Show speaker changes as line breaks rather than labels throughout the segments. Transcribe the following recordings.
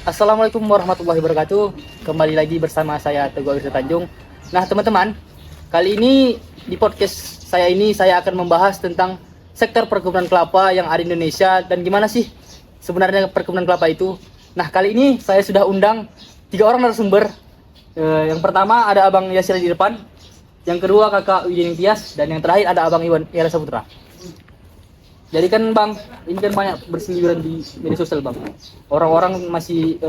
Assalamualaikum warahmatullahi wabarakatuh. Kembali lagi bersama saya Teguh Wirsa Tanjung. Nah, teman-teman, kali ini di podcast saya ini saya akan membahas tentang sektor perkebunan kelapa yang ada di Indonesia dan gimana sih sebenarnya perkebunan kelapa itu. Nah, kali ini saya sudah undang 3 orang narasumber. Yang pertama ada Abang Yasir di depan, yang kedua Kakak Widin Tias, dan yang terakhir ada Abang Iwan Ira Saputra. Jadi kan Bang, ini kan banyak berseliweran di media sosial Bang. Orang-orang masih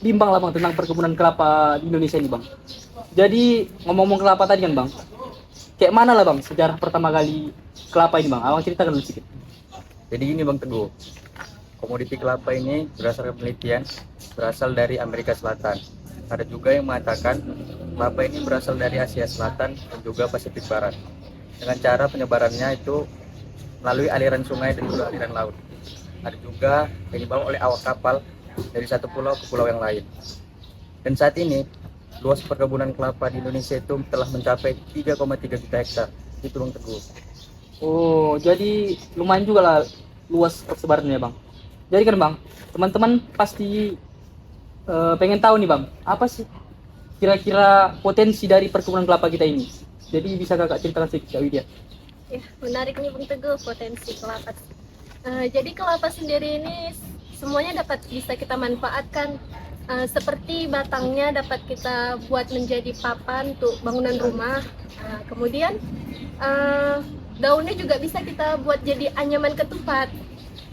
bimbang lah Bang tentang perkebunan kelapa di Indonesia ini Bang. Jadi ngomong-ngomong kelapa tadi kan Bang, kayak mana lah Bang sejarah pertama kali kelapa ini Bang? Abang ceritakan dulu sedikit.
Jadi gini Bang Teguh, komoditi kelapa ini berdasarkan penelitian berasal dari Amerika Selatan. Ada juga yang mengatakan kelapa ini berasal dari Asia Selatan dan juga Pasifik Barat. Dengan cara penyebarannya itu melalui aliran sungai dan juga aliran laut. Ada juga yang dibawa oleh awak kapal dari satu pulau ke pulau yang lain. Dan saat ini luas perkebunan kelapa di Indonesia itu telah mencapai 3,3 juta hektar. Itu Bang Teguh.
Oh, jadi lumayan juga lah luas persebarannya Bang. Jadi kan Bang, teman-teman pasti pengen tahu nih Bang, apa sih kira-kira potensi dari perkebunan kelapa kita ini? Jadi bisa Kakak ceritakan sedikit Kak Widya?
Ya, menarik nih Bung Teguh, potensi kelapa. Jadi kelapa sendiri ini semuanya bisa kita manfaatkan. Seperti batangnya dapat kita buat menjadi papan untuk bangunan rumah. Kemudian daunnya juga bisa kita buat jadi anyaman ketupat.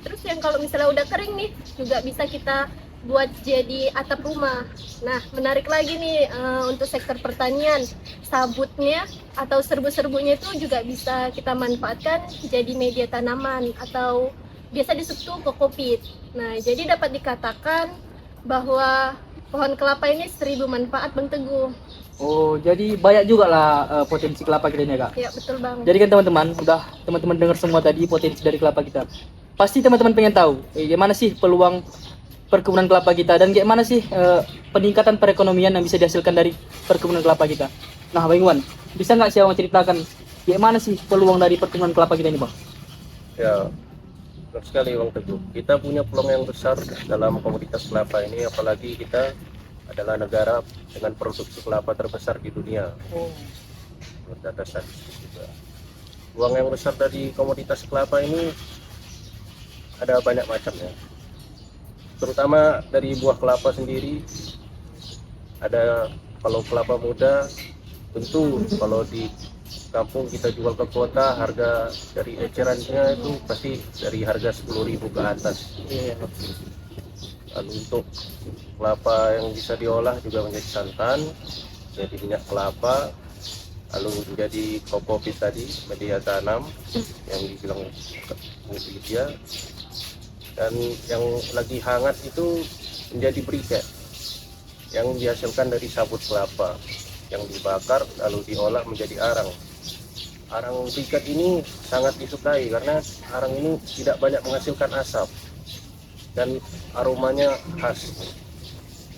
Terus yang kalau misalnya udah kering nih, juga bisa kita buat jadi atap rumah. Nah, menarik lagi nih untuk sektor pertanian, sabutnya atau serbu-serbunya itu juga bisa kita manfaatkan jadi media tanaman atau biasa disebut tuh kokopit. Nah, jadi dapat dikatakan bahwa pohon kelapa ini 1000 manfaat Bang Teguh.
Oh, jadi banyak juga lah potensi kelapa kita ini Kak.
Ya, betul Bang.
Jadi kan teman-teman, udah teman-teman dengar semua tadi potensi dari kelapa kita. Pasti teman-teman pengen tahu, gimana sih peluang perkebunan kelapa kita dan gimana sih peningkatan perekonomian yang bisa dihasilkan dari perkebunan kelapa kita. Nah, Bang Iwan, bisa nggak sih Abang ceritakan gimana sih peluang dari perkebunan kelapa kita ini, Bang?
Ya, benar sekali Bang Teguh. Kita punya peluang yang besar dalam komoditas kelapa ini, apalagi kita adalah negara dengan produksi kelapa terbesar di dunia. Menurut data statistik juga. Peluang yang besar dari komoditas kelapa ini ada banyak macamnya. Terutama dari buah kelapa sendiri, ada kalau kelapa muda, tentu kalau di kampung kita jual ke kota, harga dari ecerannya itu pasti dari harga 10.000 ke atas. Lalu untuk kelapa yang bisa diolah juga menjadi santan, jadi minyak kelapa, lalu menjadi kokopit tadi, media tanam yang dibilang media, dan yang lagi hangat itu menjadi briket yang dihasilkan dari sabut kelapa yang dibakar lalu diolah menjadi arang. Arang briket ini sangat disukai karena arang ini tidak banyak menghasilkan asap dan aromanya khas.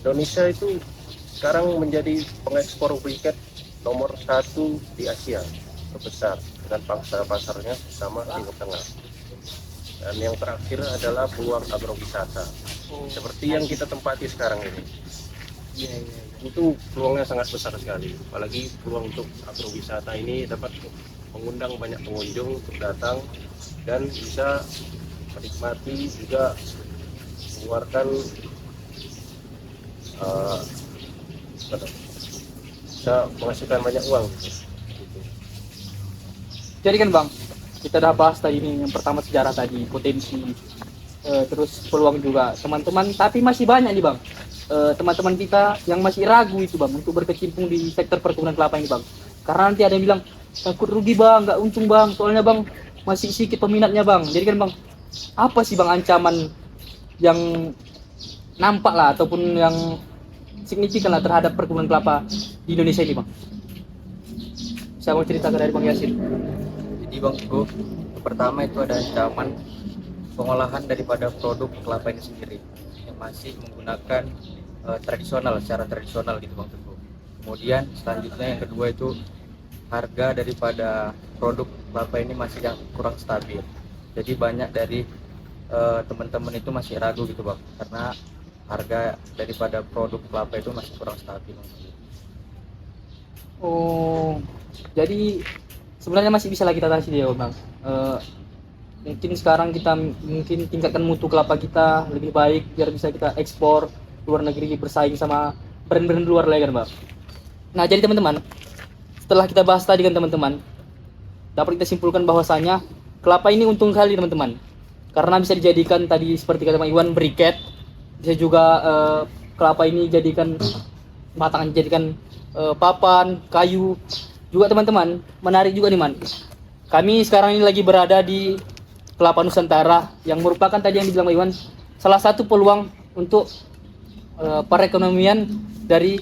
Indonesia itu sekarang menjadi pengekspor briket nomor 1 di Asia terbesar dengan pangsa pasarnya sama Timur Tengah. Dan yang terakhir adalah peluang agrowisata seperti yang kita tempati sekarang ini. Itu peluangnya sangat besar sekali, apalagi peluang untuk agrowisata ini dapat mengundang banyak pengunjung untuk datang dan bisa menikmati juga mengeluarkan bisa menghasilkan banyak uang.
Jadi kan Bang, kita udah bahas tadi nih yang pertama sejarah tadi, potensi, terus peluang juga teman-teman, tapi masih banyak nih Bang teman-teman kita yang masih ragu itu Bang untuk berkecimpung di sektor perkebunan kelapa ini Bang, karena nanti ada yang bilang takut rugi Bang, nggak untung Bang, soalnya Bang masih sedikit peminatnya Bang. Jadi kan Bang, apa sih Bang ancaman yang nampak lah ataupun yang signifikan lah terhadap perkebunan kelapa di Indonesia ini Bang? Saya mau ceritakan dari Bang Yasir.
Jadi Bang Teguh, yang pertama itu ada ancaman pengolahan daripada produk kelapa ini sendiri yang masih menggunakan secara tradisional gitu Bang Teguh. Kemudian selanjutnya yang kedua itu harga daripada produk kelapa ini masih yang kurang stabil. Jadi banyak dari teman-teman itu masih ragu gitu Bang, karena harga daripada produk kelapa itu masih kurang stabil.
Oh, jadi sebenarnya masih bisa lah kita atasi dia, Bang. Mungkin sekarang kita mungkin tingkatkan mutu kelapa kita lebih baik biar bisa kita ekspor luar negeri bersaing sama brand-brand luar lagi kan, Bang. Nah, jadi teman-teman, setelah kita bahas tadi kan teman-teman, dapat kita simpulkan bahwasanya kelapa ini untung kali teman-teman. Karena bisa dijadikan tadi seperti kata Bang Iwan briket, bisa juga kelapa ini jadikan batangan jadikan papan, kayu. Juga teman-teman, menarik juga nih, Man. Kami sekarang ini lagi berada di Kelapa Nusantara yang merupakan tadi yang dibilang Bang Iwan salah satu peluang untuk perekonomian dari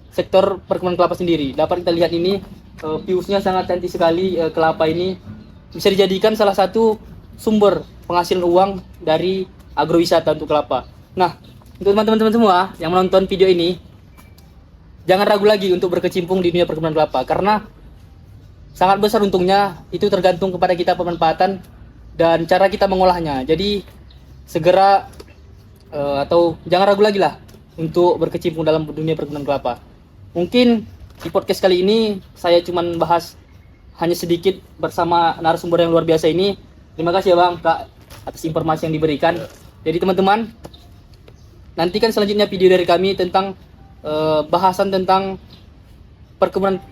sektor perkebunan kelapa sendiri. Dapat kita lihat ini viewsnya sangat cantik sekali. Kelapa ini bisa dijadikan salah satu sumber penghasilan uang dari agrowisata untuk kelapa. Nah, untuk teman-teman semua yang menonton video ini, jangan ragu lagi untuk berkecimpung di dunia perkebunan kelapa karena sangat besar untungnya. Itu tergantung kepada kita pemanfaatan dan cara kita mengolahnya. Jadi segera atau jangan ragu lagi lah untuk berkecimpung dalam dunia perkebunan kelapa. Mungkin di podcast kali ini saya cuman bahas hanya sedikit bersama narasumber yang luar biasa ini. Terima kasih ya Bang Kak atas informasi yang diberikan. Jadi teman-teman, nantikan selanjutnya video dari kami tentang bahasan tentang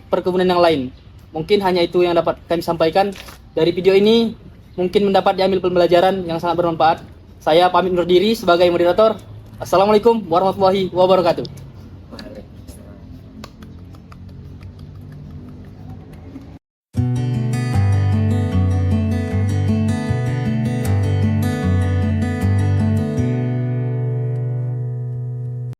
perkebunan yang lain. Mungkin hanya itu yang dapat kami sampaikan dari video ini. Mungkin mendapat diambil pembelajaran yang sangat bermanfaat. Saya pamit undur diri sebagai moderator. Assalamualaikum warahmatullahi wabarakatuh.